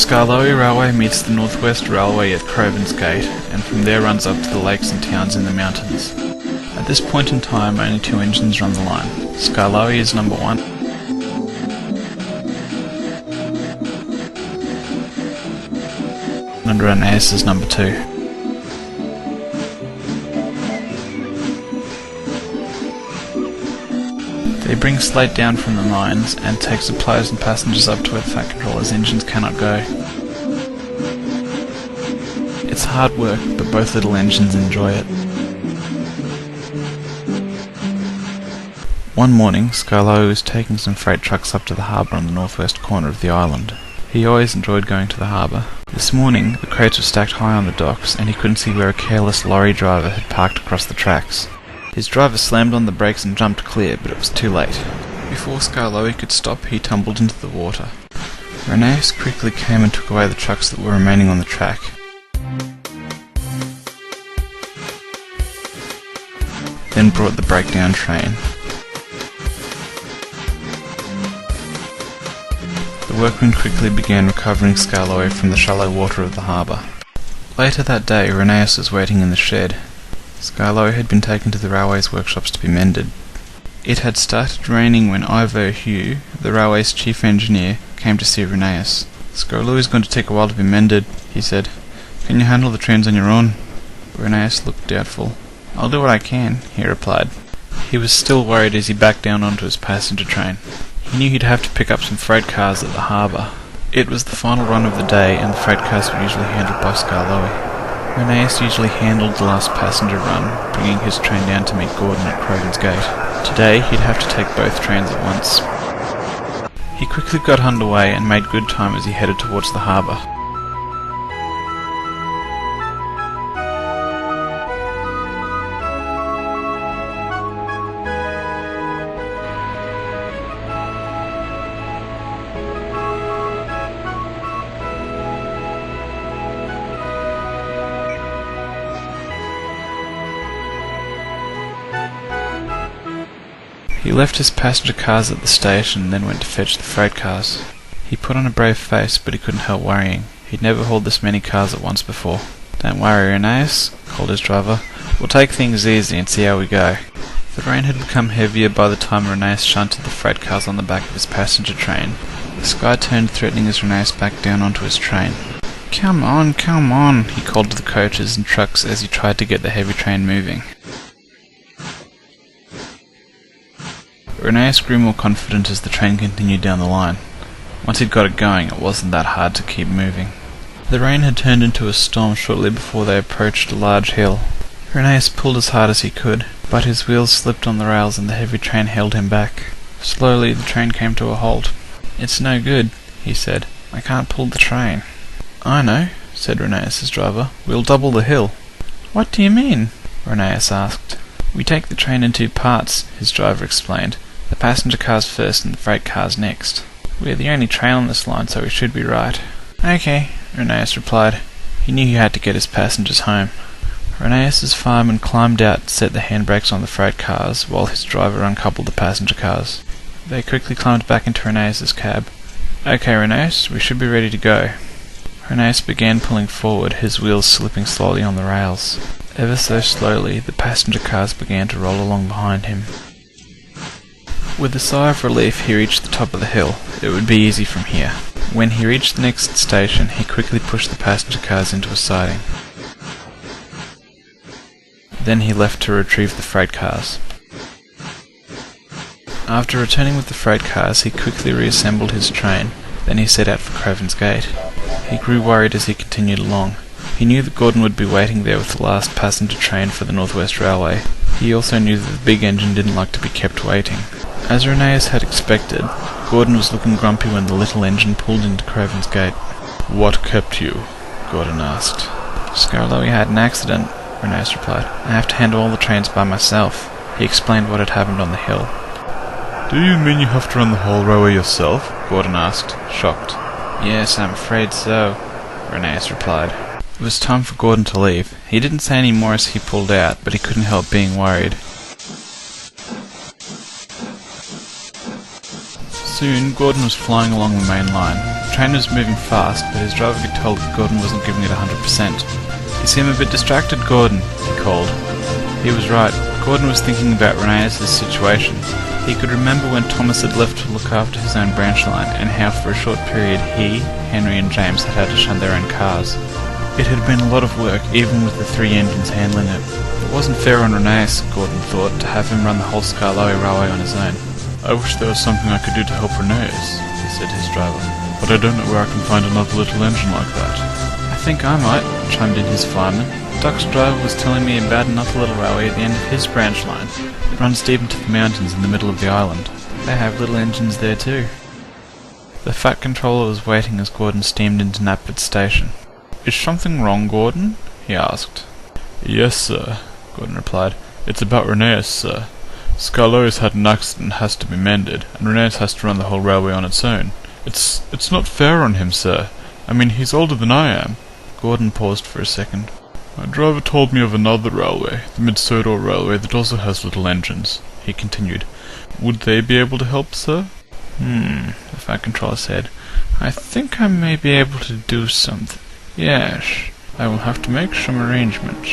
Skarloey Railway meets the Northwest Railway at Crovan's Gate, and from there runs up to the lakes and towns in the mountains. At this point in time, only two engines run the line. Skarloey is number 1. And Rheneas is number 2. They bring slate down from the mines and take supplies and passengers up to where the Fat Controller's engines cannot go. It's hard work, but both little engines enjoy it. One morning, Skarloey was taking some freight trucks up to the harbour on the northwest corner of the island. He always enjoyed going to the harbour. This morning, the crates were stacked high on the docks, and he couldn't see where a careless lorry driver had parked across the tracks. His driver slammed on the brakes and jumped clear, but it was too late. Before Skarloey could stop, he tumbled into the water. Rheneas quickly came and took away the trucks that were remaining on the track. Then brought the breakdown train. The workmen quickly began recovering Skarloey from the shallow water of the harbour. Later that day, Rheneas was waiting in the shed. Skarloey had been taken to the railway's workshops to be mended. It had started raining when Ivo Hugh, the railway's chief engineer, came to see Rheneas. "Skarloey is going to take a while to be mended," he said. "Can you handle the trains on your own?" Rheneas looked doubtful. "I'll do what I can," he replied. He was still worried as he backed down onto his passenger train. He knew he'd have to pick up some freight cars at the harbour. It was the final run of the day, and the freight cars were usually handled by Skarloey. Rheneas usually handled the last passenger run, bringing his train down to meet Gordon at Crovan's Gate. Today, he'd have to take both trains at once. He quickly got underway and made good time as he headed towards the harbour. He left his passenger cars at the station and then went to fetch the freight cars. He put on a brave face, but he couldn't help worrying. He'd never hauled this many cars at once before. "Don't worry, Rheneas," called his driver. "We'll take things easy and see how we go." The rain had become heavier by the time Rheneas shunted the freight cars on the back of his passenger train. The sky turned threatening as Rheneas backed down onto his train. Come on," he called to the coaches and trucks as he tried to get the heavy train moving. Rheneas grew more confident as the train continued down the line. Once he'd got it going, it wasn't that hard to keep moving. The rain had turned into a storm shortly before they approached a large hill. Rheneas pulled as hard as he could, but his wheels slipped on the rails and the heavy train held him back. Slowly, the train came to a halt. "It's no good," he said. "I can't pull the train." "I know," said Rheneas' driver. "We'll double the hill." "What do you mean?" Rheneas asked. "We take the train in 2 parts," his driver explained. "The passenger cars first and the freight cars next. We're the only train on this line, so we should be right." "Okay," Rheneas replied. He knew he had to get his passengers home. Rheneas' fireman climbed out and set the handbrakes on the freight cars, while his driver uncoupled the passenger cars. They quickly climbed back into Rheneas' cab. "Okay, Rheneas, we should be ready to go." Rheneas began pulling forward, his wheels slipping slowly on the rails. Ever so slowly, the passenger cars began to roll along behind him. With a sigh of relief, he reached the top of the hill. It would be easy from here. When he reached the next station, he quickly pushed the passenger cars into a siding. Then he left to retrieve the freight cars. After returning with the freight cars, he quickly reassembled his train. Then he set out for Crovan's Gate. He grew worried as he continued along. He knew that Gordon would be waiting there with the last passenger train for the Northwest Railway. He also knew that the big engine didn't like to be kept waiting. As Rheneas had expected, Gordon was looking grumpy when the little engine pulled into Crovan's Gate. "What kept you?" Gordon asked. "Skarloey had an accident," Rheneas replied. "I have to handle all the trains by myself." He explained what had happened on the hill. "Do you mean you have to run the whole railway yourself?" Gordon asked, shocked. "Yes, I'm afraid so," Rheneas replied. It was time for Gordon to leave. He didn't say any more as he pulled out, but he couldn't help being worried. Soon, Gordon was flying along the main line. train was moving fast, but his driver could tell that Gordon wasn't giving it 100%. "You seem a bit distracted, Gordon," he called. He was right. Gordon was thinking about Rheneas' situation. He could remember when Thomas had left to look after his own branch line, and how for a short period he, Henry and James had to shunt their own cars. It had been a lot of work, even with the 3 engines handling it. It wasn't fair on Rheneas, Gordon thought, to have him run the whole Skarloey railway on his own. "I wish there was something I could do to help Rheneas," he said to his driver, "but I don't know where I can find another little engine like that." "I think I might," chimed in his fireman. "Duck's driver was telling me about another little railway at the end of his branch line. It runs deep into the mountains in the middle of the island. They have little engines there too." The Fat Controller was waiting as Gordon steamed into Napford Station. "Is something wrong, Gordon?" he asked. "Yes, sir," Gordon replied. "It's about Rheneas, sir. Skarloey's had an accident and has to be mended, and Rheneas has to run the whole railway on its own. It's not fair on him, sir. I mean, he's older than I am." Gordon paused for a second. "My driver told me of another railway, the Mid-Sodor railway, that also has little engines," he continued. "Would they be able to help, sir?" The Fat Controller said. "I think I may be able to do something. Yes, I will have to make some arrangements."